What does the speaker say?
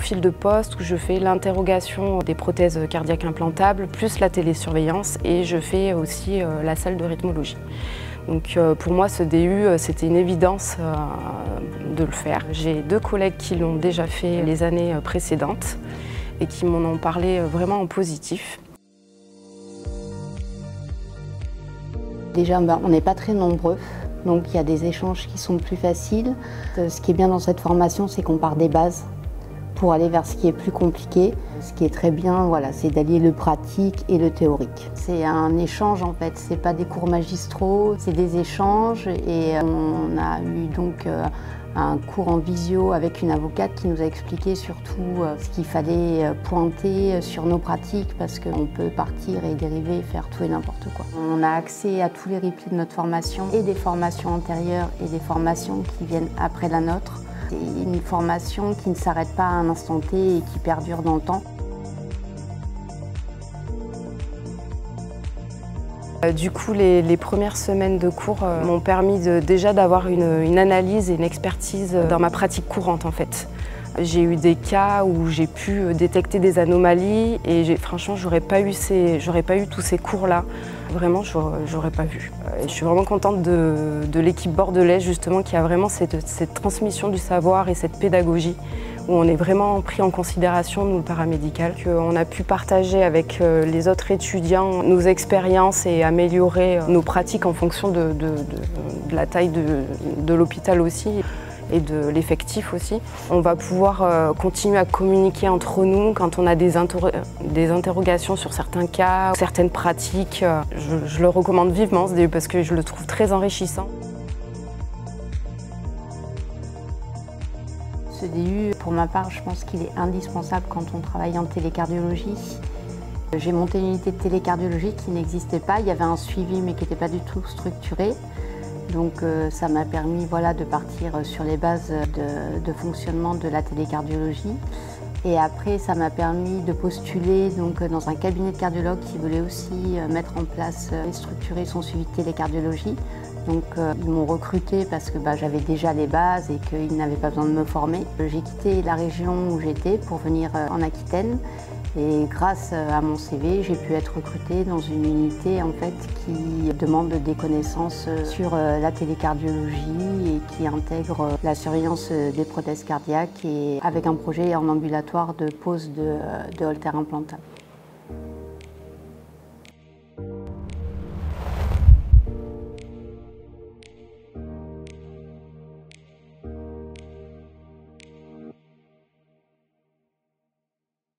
profil de poste où je fais l'interrogation des prothèses cardiaques implantables, plus la télésurveillance, et je fais aussi la salle de rythmologie. Donc pour moi, ce DU, c'était une évidence de le faire. J'ai 2 collègues qui l'ont déjà fait les années précédentes et qui m'en ont parlé vraiment en positif. Déjà, on n'est pas très nombreux, donc il y a des échanges qui sont plus faciles. Ce qui est bien dans cette formation, c'est qu'on part des bases pour aller vers ce qui est plus compliqué. Ce qui est très bien, voilà, c'est d'allier le pratique et le théorique. C'est un échange en fait, c'est pas des cours magistraux, c'est des échanges, et on a eu donc un cours en visio avec une avocate qui nous a expliqué surtout ce qu'il fallait pointer sur nos pratiques, parce qu'on peut partir et dériver et faire tout et n'importe quoi. On a accès à tous les replays de notre formation, et des formations antérieures et des formations qui viennent après la nôtre. C'est une formation qui ne s'arrête pas à un instant T et qui perdure dans le temps. Du coup, les premières semaines de cours m'ont permis déjà d'avoir une analyse et une expertise dans ma pratique courante en fait. J'ai eu des cas où j'ai pu détecter des anomalies et franchement, j'aurais pas eu tous ces cours-là. Vraiment, j'aurais pas vu. Et je suis vraiment contente de l'équipe bordelaise justement qui a vraiment cette transmission du savoir et cette pédagogie où on est vraiment pris en considération, nous, le paramédical, qu'on a pu partager avec les autres étudiants nos expériences et améliorer nos pratiques en fonction de la taille de l'hôpital aussi et de l'effectif aussi. On va pouvoir continuer à communiquer entre nous quand on a des interrogations sur certains cas, certaines pratiques. Je le recommande vivement ce DU parce que je le trouve très enrichissant. Ce DU, pour ma part, je pense qu'il est indispensable quand on travaille en télécardiologie. J'ai monté une unité de télécardiologie qui n'existait pas. Il y avait un suivi mais qui n'était pas du tout structuré. Donc ça m'a permis de partir sur les bases de fonctionnement de la télécardiologie. Et après, ça m'a permis de postuler dans un cabinet de cardiologue qui voulait aussi mettre en place et structurer son suivi de télécardiologie. Donc ils m'ont recruté parce que j'avais déjà les bases et qu'ils n'avaient pas besoin de me former. J'ai quitté la région où j'étais pour venir en Aquitaine. Et grâce à mon CV, j'ai pu être recrutée dans une unité en fait, qui demande des connaissances sur la télécardiologie et qui intègre la surveillance des prothèses cardiaques et avec un projet en ambulatoire de pose de haltères implantables.